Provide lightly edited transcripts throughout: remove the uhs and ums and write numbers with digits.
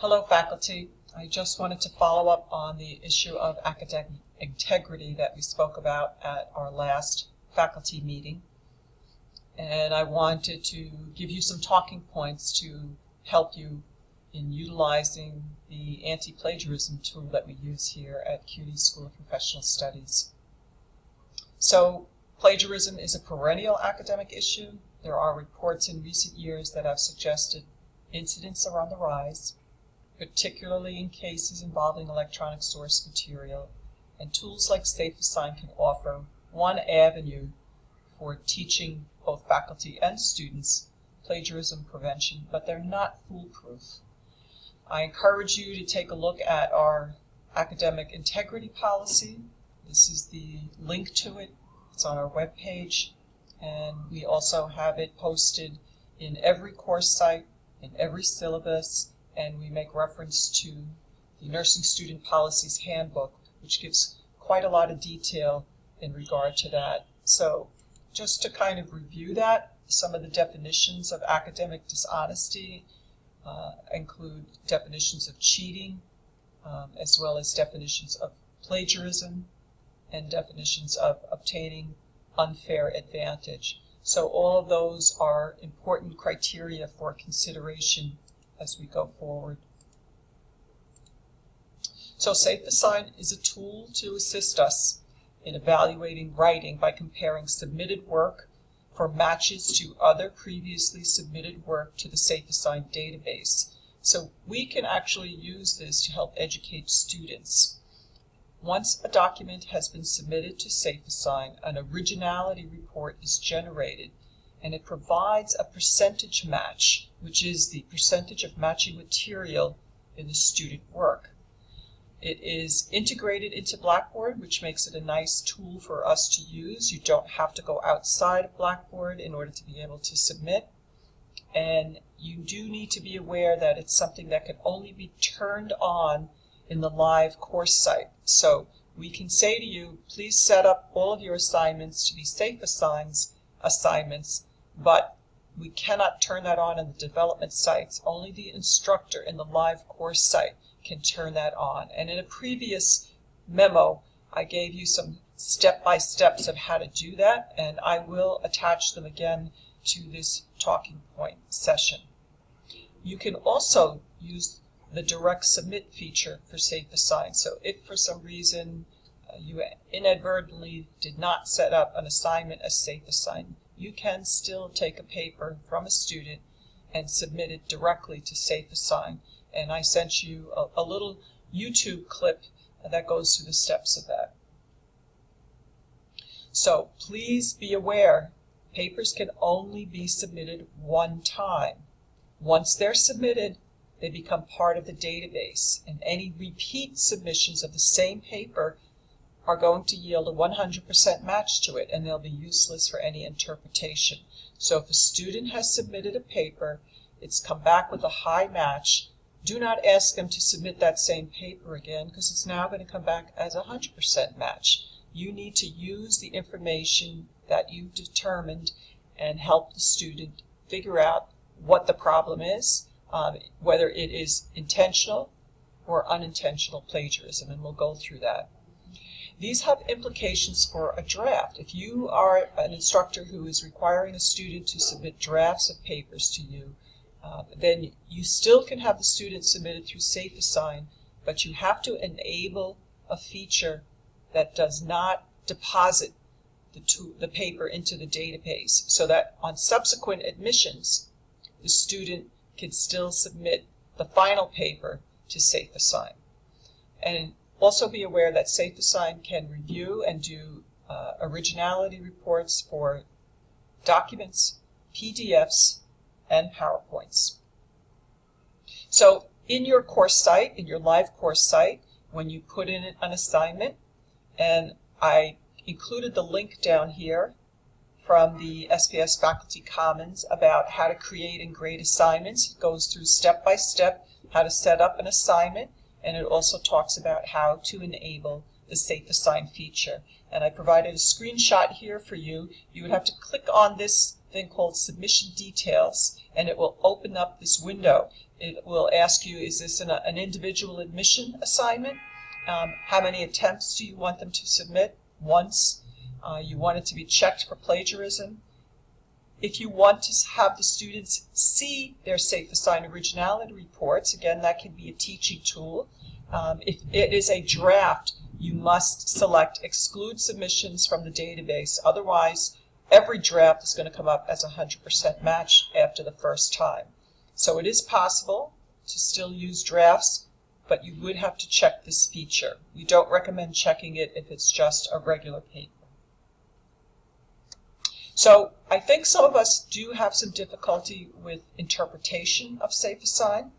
Hello, faculty. I just wanted to follow up on the issue of academic integrity that we spoke about at our last faculty meeting. And I wanted to give you some talking points to help you in utilizing the anti-plagiarism tool that we use here at CUNY School of Professional Studies. So, plagiarism is a perennial academic issue. There are reports in recent years that have suggested incidents are on the rise, particularly in cases involving electronic source material, and tools like SafeAssign can offer one avenue for teaching both faculty and students plagiarism prevention, but they're not foolproof. I encourage you to take a look at our academic integrity policy. This is the link to it. It's on our webpage, and we also have it posted in every course site, in every syllabus, and we make reference to the Nursing Student Policies Handbook, which gives quite a lot of detail in regard to that. So just to kind of review that, some of the definitions of academic dishonesty include definitions of cheating, as well as definitions of plagiarism, and definitions of obtaining unfair advantage. So all of those are important criteria for consideration as we go forward. So SafeAssign is a tool to assist us in evaluating writing by comparing submitted work for matches to other previously submitted work to the SafeAssign database. So we can actually use this to help educate students. Once a document has been submitted to SafeAssign, an originality report is generated, and it provides a percentage match, which is the percentage of matching material in the student work. It is integrated into Blackboard, which makes it a nice tool for us to use. You don't have to go outside of Blackboard in order to be able to submit. And you do need to be aware that it's something that can only be turned on in the live course site. So we can say to you, please set up all of your assignments to be SafeAssign assignments, but we cannot turn that on in the development sites. Only the instructor in the live course site can turn that on. And in a previous memo, I gave you some step-by-steps of how to do that, and I will attach them again to this talking point session. You can also use the direct submit feature for SafeAssign. So if for some reason you inadvertently did not set up an assignment as SafeAssign, you can still take a paper from a student and submit it directly to SafeAssign. And I sent you a little YouTube clip that goes through the steps of that. So please be aware, papers can only be submitted one time. Once they're submitted, they become part of the database, and any repeat submissions of the same paper are going to yield a 100% match to it, and they'll be useless for any interpretation. So if a student has submitted a paper, it's come back with a high match, do not ask them to submit that same paper again, because it's now going to come back as a 100% match. You need to use the information that you've determined and help the student figure out what the problem is, whether it is intentional or unintentional plagiarism, and we'll go through that. These have implications for a draft. If you are an instructor who is requiring a student to submit drafts of papers to you, then you still can have the student submitted through SafeAssign, but you have to enable a feature that does not deposit the paper into the database, so that on subsequent admissions, the student can still submit the final paper to SafeAssign. And also be aware that SafeAssign can review and do originality reports for documents, PDFs, and PowerPoints. So in your course site, in your live course site, when you put in an assignment, and I included the link down here from the SPS Faculty Commons about how to create and grade assignments. It goes through step by step how to set up an assignment, and it also talks about how to enable the SafeAssign feature. And I provided a screenshot here for you. You would have to click on this thing called Submission Details, and it will open up this window. It will ask you, is this an individual admission assignment? How many attempts do you want them to submit? Once. You want it to be checked for plagiarism. If you want to have the students see their Safe Assign originality reports, again, that can be a teaching tool. If it is a draft, you must select exclude submissions from the database. Otherwise, every draft is going to come up as a 100% match after the first time. So it is possible to still use drafts, but you would have to check this feature. We don't recommend checking it if it's just a regular paper. So I think some of us do have some difficulty with interpretation of Safe Assign.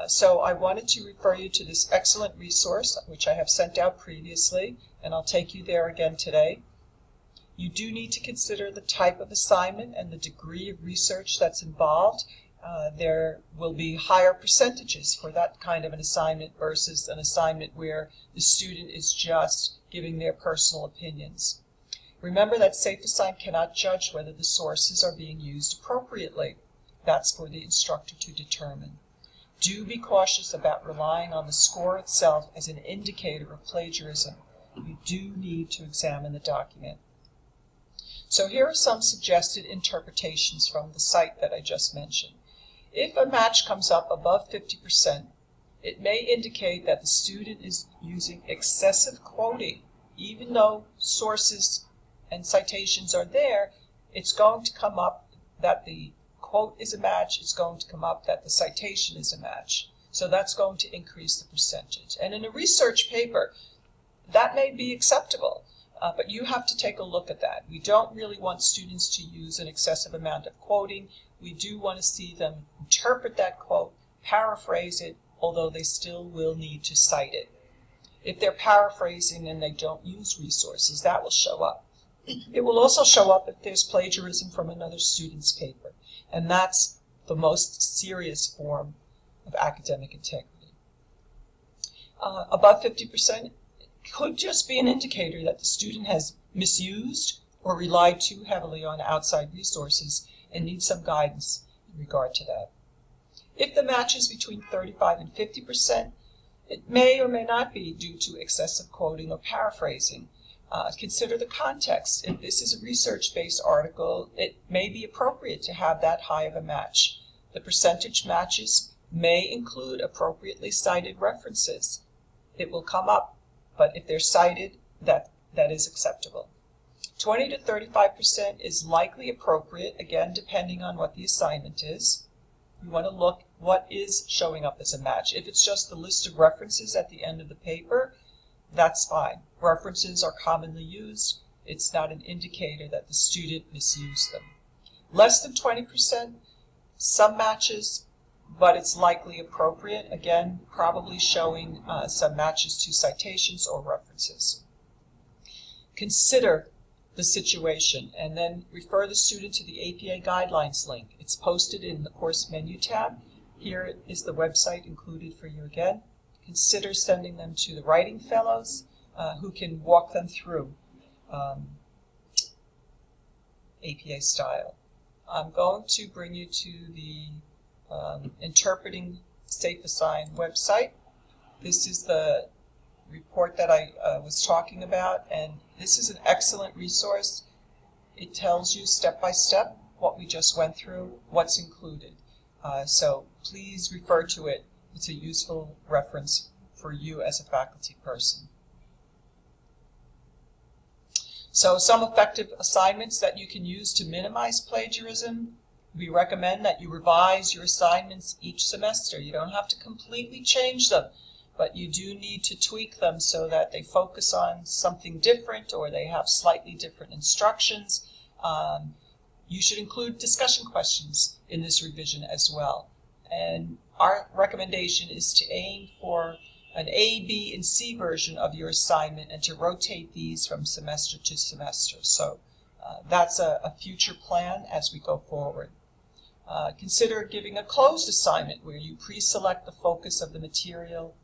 So I wanted to refer you to this excellent resource, which I have sent out previously, and I'll take you there again today. You do need to consider the type of assignment and the degree of research that's involved. There will be higher percentages for that kind of an assignment versus an assignment where the student is just giving their personal opinions. Remember that Safe Assign cannot judge whether the sources are being used appropriately. That's for the instructor to determine. Do be cautious about relying on the score itself as an indicator of plagiarism. You do need to examine the document. So here are some suggested interpretations from the site that I just mentioned. If a match comes up above 50%, it may indicate that the student is using excessive quoting. Even though sources and citations are there, it's going to come up that the quote is a match, it's going to come up that the citation is a match. So that's going to increase the percentage. And in a research paper, that may be acceptable, but you have to take a look at that. We don't really want students to use an excessive amount of quoting. We do want to see them interpret that quote, paraphrase it, although they still will need to cite it. If they're paraphrasing and they don't use resources, that will show up. It will also show up if there's plagiarism from another student's paper, and that's the most serious form of academic integrity. Above 50% could just be an indicator that the student has misused or relied too heavily on outside resources and needs some guidance in regard to that. If the match is between 35 and 50%, it may or may not be due to excessive quoting or paraphrasing. Consider the context. If this is a research-based article, it may be appropriate to have that high of a match. The percentage matches may include appropriately cited references. It will come up, but if they're cited, that is acceptable. 20 to 35% is likely appropriate, again, depending on what the assignment is. You want to look what is showing up as a match. If it's just the list of references at the end of the paper, that's fine. References are commonly used. It's not an indicator that the student misused them. Less than 20%, some matches, but it's likely appropriate. Again, probably showing some matches to citations or references. Consider the situation and then refer the student to the APA guidelines link. It's posted in the course menu tab. Here is the website included for you again. Consider sending them to the writing fellows who can walk them through APA style. I'm going to bring you to the Interpreting Safe Assign website. This is the report that I was talking about, and this is an excellent resource. It tells you step by step what we just went through, what's included. So please refer to it. It's a useful reference for you as a faculty person. So some effective assignments that you can use to minimize plagiarism. We recommend that you revise your assignments each semester. You don't have to completely change them, but you do need to tweak them so that they focus on something different or they have slightly different instructions. You should include discussion questions in this revision as well. And our recommendation is to aim for an A, B, and C version of your assignment and to rotate these from semester to semester. So that's a future plan as we go forward. Consider giving a closed assignment where you pre-select the focus of the material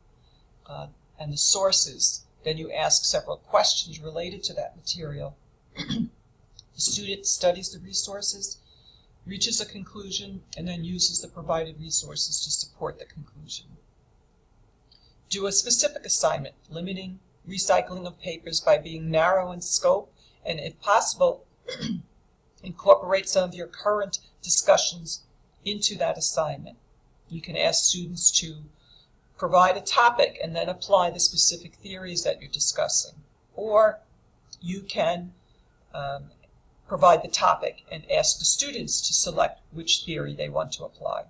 and the sources. Then you ask several questions related to that material. The student studies the resources, reaches a conclusion, and then uses the provided resources to support the conclusion. Do a specific assignment, limiting recycling of papers by being narrow in scope, and if possible, incorporate some of your current discussions into that assignment. You can ask students to provide a topic and then apply the specific theories that you're discussing. Or you can provide the topic and ask the students to select which theory they want to apply.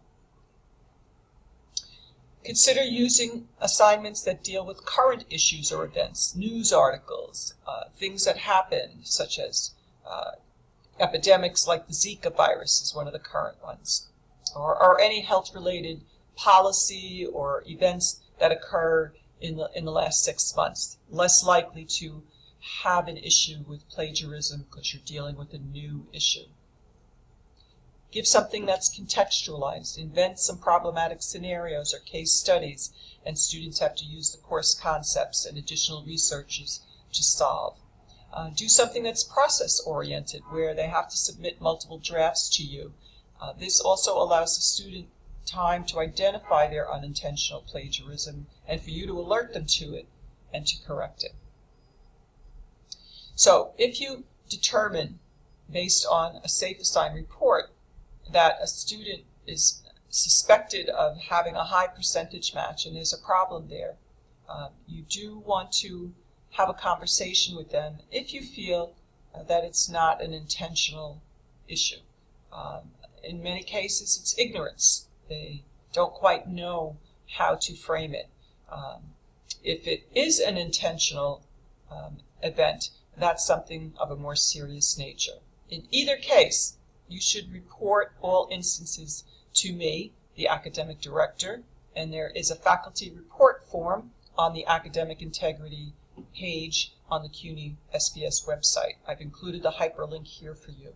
Consider using assignments that deal with current issues or events, news articles, things that happen, such as epidemics like the Zika virus is one of the current ones, or any health-related policy or events that occur in the last 6 months. Less likely to have an issue with plagiarism because you're dealing with a new issue. Give something that's contextualized. Invent some problematic scenarios or case studies, and students have to use the course concepts and additional researches to solve. Do something that's process-oriented, where they have to submit multiple drafts to you. This also allows the student time to identify their unintentional plagiarism and for you to alert them to it and to correct it. So if you determine, based on a Safe Assign report, that a student is suspected of having a high percentage match and there's a problem there, you do want to have a conversation with them if you feel that it's not an intentional issue. In many cases, it's ignorance. They don't quite know how to frame it. If it is an intentional event, that's something of a more serious nature. In either case, you should report all instances to me, the academic director, and there is a faculty report form on the academic integrity page on the CUNY SBS website. I've included the hyperlink here for you.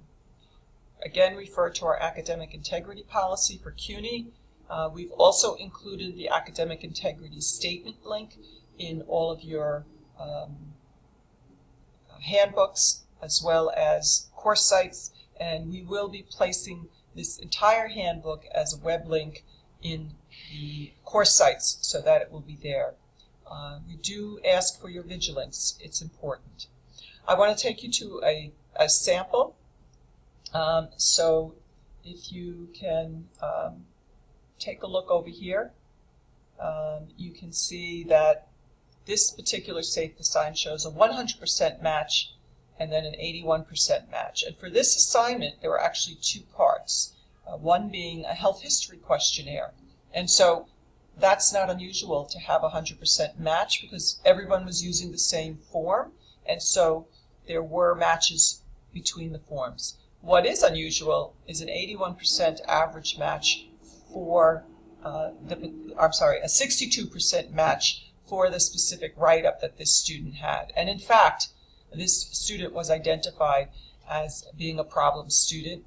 Again, refer to our academic integrity policy for CUNY. We've also included the academic integrity statement link in all of your handbooks as well as course sites, and we will be placing this entire handbook as a web link in the course sites so that it will be there. We do ask for your vigilance. It's important. I want to take you to a sample. So if you can take a look over here, you can see that this particular Safe Assign shows a 100% match and then an 81% match. And for this assignment, there were actually two parts, one being a health history questionnaire. And so that's not unusual to have a 100% match because everyone was using the same form, and so there were matches between the forms. What is unusual is an 81% average match for a 62% match for the specific write-up that this student had. And in fact, this student was identified as being a problem student,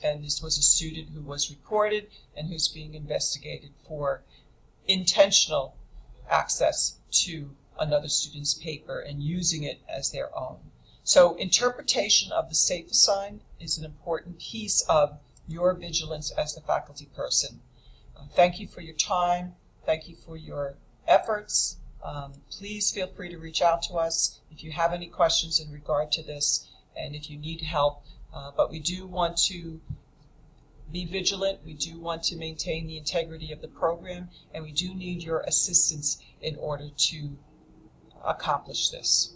and this was a student who was reported and who's being investigated for intentional access to another student's paper and using it as their own. So interpretation of the Safe Assign is an important piece of your vigilance as the faculty person. Thank you for your time. Thank you for your efforts. Please feel free to reach out to us if you have any questions in regard to this and if you need help. But we do want to be vigilant. We do want to maintain the integrity of the program, and we do need your assistance in order to accomplish this.